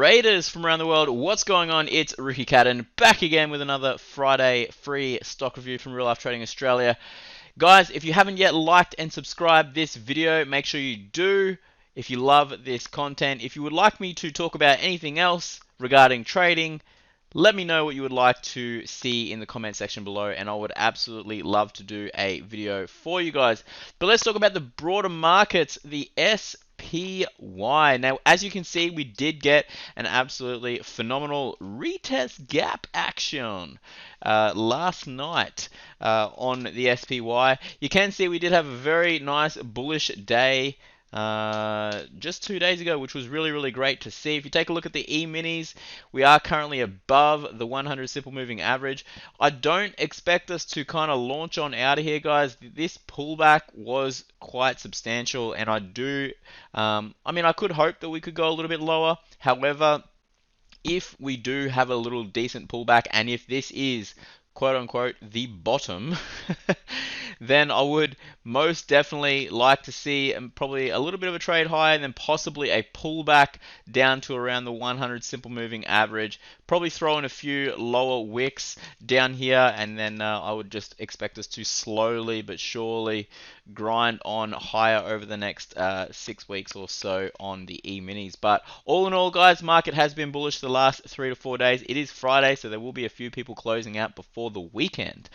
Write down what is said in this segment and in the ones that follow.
Traders from around the world, what's going on? It's Ricky Cadden back again with another Friday free stock review from Real Life Trading Australia. Guys, if you haven't yet liked and subscribed this video, make sure you do. If you love this content, if you would like me to talk about anything else regarding trading, let me know what you would like to see in the comment section below, and I would absolutely love to do a video for you guys. But let's talk about the broader markets, the SPY. Now, as you can see, we did get an absolutely phenomenal retest gap action last night on the SPY. You can see we did have a very nice bullish day just 2 days ago, which was really great to see. If you take a look at the E-minis, we are currently above the 100 simple moving average. I don't expect us to kind of launch on out of here, guys. This pullback was quite substantial, and I could hope that we could go a little bit lower. However, if we do have a little decent pullback, and if this is quote unquote the bottom, then I would most definitely like to see probably a little bit of a trade higher and then possibly a pullback down to around the 100 simple moving average. Probably throw in a few lower wicks down here, and then I would just expect us to slowly but surely grind on higher over the next 6 weeks or so on the E-minis. But all in all, guys, market has been bullish the last 3 to 4 days. It is Friday, so there will be a few people closing out before the weekend.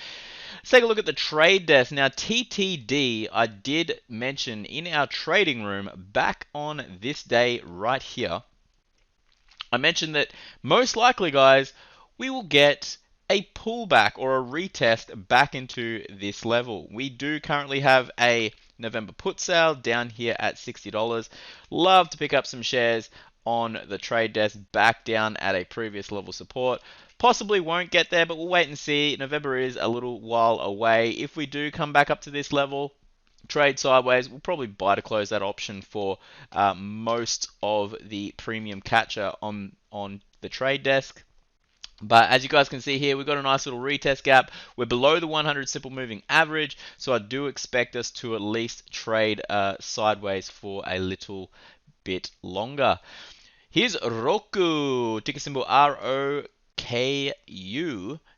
Let's take a look at the trade desk. Now, TTD, I did mention in our trading room back on this day right here. I mentioned that most likely, guys, we will get a pullback or a retest back into this level. We do currently have a November put sale down here at $60. Love to pick up some shares on the trade desk back down at a previous level support. Possibly won't get there, but we'll wait and see. November is a little while away. If we do come back up to this level, trade sideways, we'll probably buy to close that option for most of the premium catcher on the trade desk. But as you guys can see here, we've got a nice little retest gap. We're below the 100 simple moving average, so I do expect us to at least trade sideways for a little bit longer. Here's Roku, ticker symbol ROKU.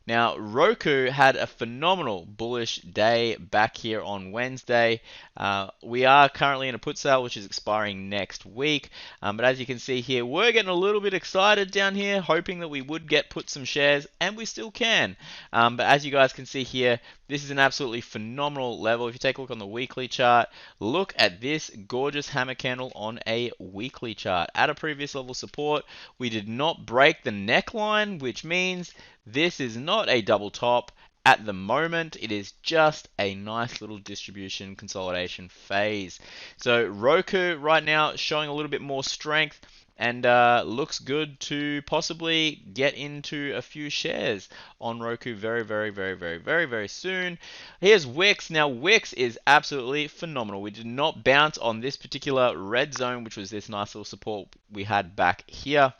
Now, Roku had a phenomenal bullish day back here on Wednesday. We are currently in a put sale, which is expiring next week. But as you can see here, we're getting a little bit excited down here, hoping that we would put some shares, and we still can. But as you guys can see here, this is an absolutely phenomenal level. If you take a look on the weekly chart, look at this gorgeous hammer candle on a weekly chart. At a previous level support, we did not break the neckline, which means this is not a double top at the moment. It is just a nice little distribution consolidation phase. So Roku right now showing a little bit more strength, and looks good to possibly get into a few shares on Roku very soon. Here's Wix. Now, Wix is absolutely phenomenal. We did not bounce on this particular red zone, which was this nice little support we had back here.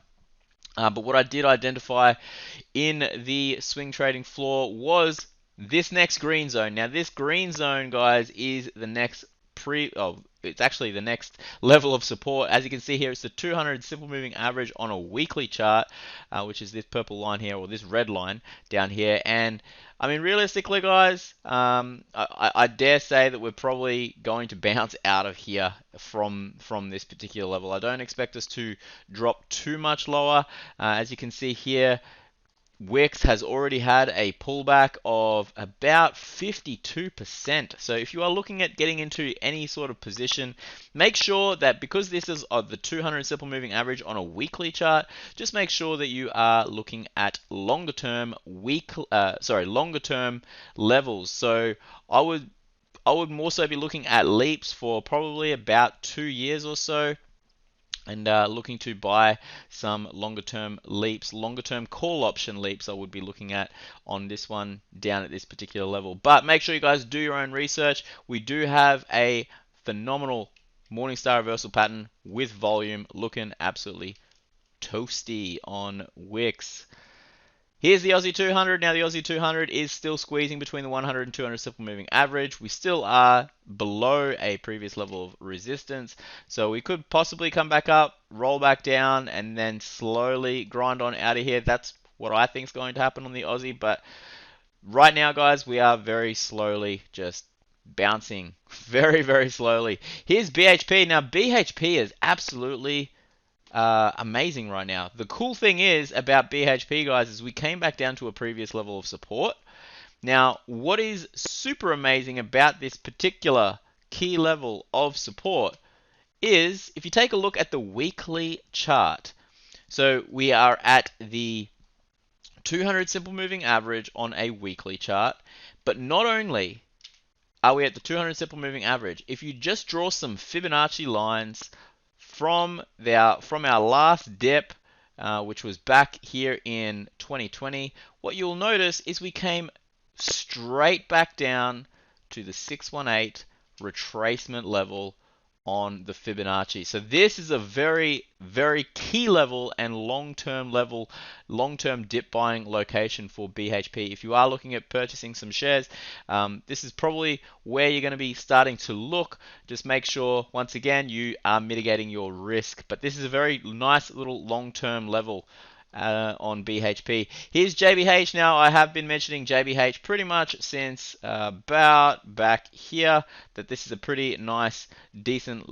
But what I did identify in the swing trading floor was this next green zone. Now, this green zone, guys, is the next it's actually the next level of support. As you can see here, it's the 200 simple moving average on a weekly chart, which is this purple line here, or this red line down here. And I mean, realistically, guys, I dare say that we're probably going to bounce out of here from this particular level. I don't expect us to drop too much lower. As you can see here, Wix has already had a pullback of about 52%. So if you are looking at getting into any sort of position, make sure that because this is the 200 simple moving average on a weekly chart, just make sure that you are looking at longer term levels. So I would more so be looking at leaps for probably about 2 years or so, and looking to buy some longer term leaps, longer term call option leaps I would be looking at on this one down at this particular level. But make sure you guys do your own research. We do have a phenomenal Morningstar reversal pattern with volume, looking absolutely toasty on Wix. Here's the Aussie 200. Now the Aussie 200 is still squeezing between the 100 and 200 simple moving average. We still are below a previous level of resistance. So we could possibly come back up, roll back down, and then slowly grind on out of here. That's what I think is going to happen on the Aussie. But right now, guys, we are very slowly just bouncing very, very slowly. Here's BHP. Now BHP is absolutely amazing right now. The cool thing is about BHP, guys, is we came back down to a previous level of support. Now, what is super amazing about this particular key level of support is if you take a look at the weekly chart. So we are at the 200 simple moving average on a weekly chart, but not only are we at the 200 simple moving average, if you just draw some Fibonacci lines from our last dip, which was back here in 2020, what you'll notice is we came straight back down to the 618 retracement level on the Fibonacci. So this is a very, very key level and long-term dip buying location for BHP. If you are looking at purchasing some shares, this is probably where you're going to be starting to look. Just make sure, once again, you are mitigating your risk. But this is a very nice little long-term level on BHP. Here's JBH. Now, I have been mentioning JBH pretty much since about back here, that this is a pretty nice, decent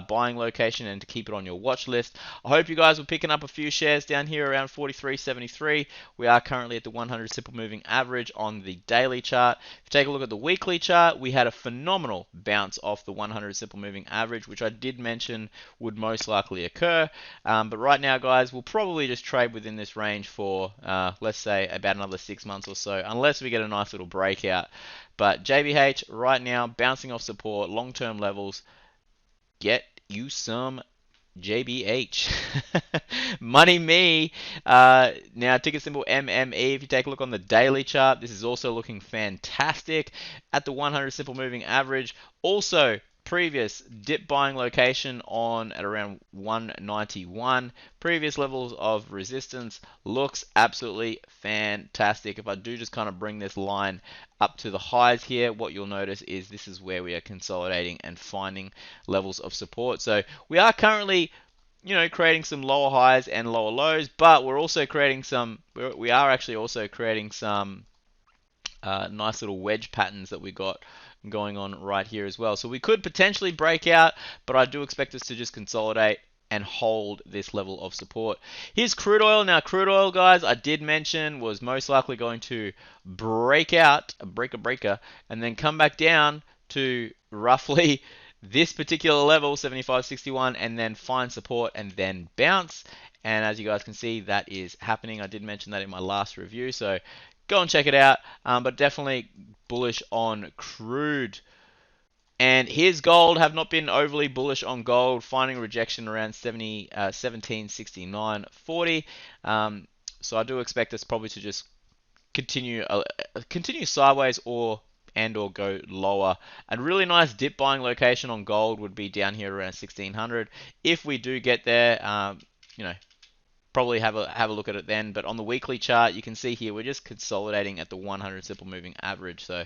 buying location and to keep it on your watch list. I hope you guys were picking up a few shares down here around 43.73. We are currently at the 100 simple moving average on the daily chart. If you take a look at the weekly chart, we had a phenomenal bounce off the 100 simple moving average, which I did mention would most likely occur. But right now, guys, we'll probably just trade within this range for, let's say, about another 6 months or so, unless we get a nice little breakout. But JBH right now, bouncing off support, long-term levels. Get you some JBH. Money me. Now, ticker symbol MME. If you take a look on the daily chart, this is also looking fantastic at the 100 simple moving average. Also, previous dip buying location on at around 191. Previous levels of resistance looks absolutely fantastic. If I do just kind of bring this line up to the highs here, what you'll notice is this is where we are consolidating and finding levels of support. So we are currently, creating some lower highs and lower lows, but we're also creating we are actually also creating some nice little wedge patterns that we got going on right here as well. So we could potentially break out, but I do expect us to just consolidate and hold this level of support. Here's crude oil. Now, crude oil, guys, I did mention was most likely going to break out, a breaker, and then come back down to roughly this particular level, 75.61, and then find support and then bounce. And as you guys can see, that is happening. I did mention that in my last review, so go and check it out. But definitely bullish on crude. And here's gold. Have not been overly bullish on gold, finding rejection around 1769.40. So I do expect us probably to just continue sideways or go lower. A really nice dip buying location on gold would be down here around 1600. If we do get there, probably have a look at it then. But on the weekly chart, you can see here we're just consolidating at the 100 simple moving average. So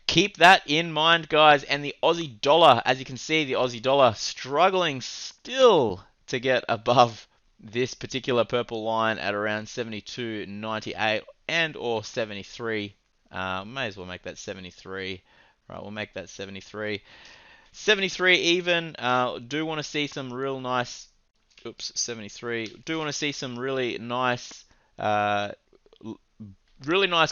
keep that in mind, guys. And the Aussie dollar, as you can see, the Aussie dollar struggling still to get above this particular purple line at around 72.98 and or 73. May as well make that 73. Right, we'll make that 73. 73 even. Do want to see some real nice. 73. Do want to see some really nice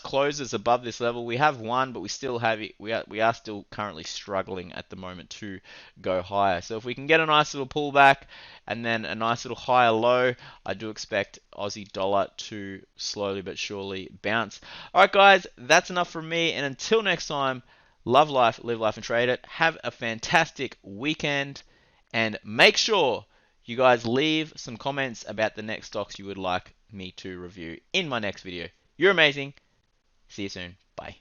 closes above this level. We have one, but we still have it. We are still currently struggling at the moment to go higher. So if we can get a nice little pullback and then a nice little higher low, I do expect Aussie dollar to slowly but surely bounce. All right, guys, that's enough from me. And until next time, love life, live life, and trade it. Have a fantastic weekend, and make sure you guys leave some comments about the next stocks you would like me to review in my next video. You're amazing. See you soon. Bye.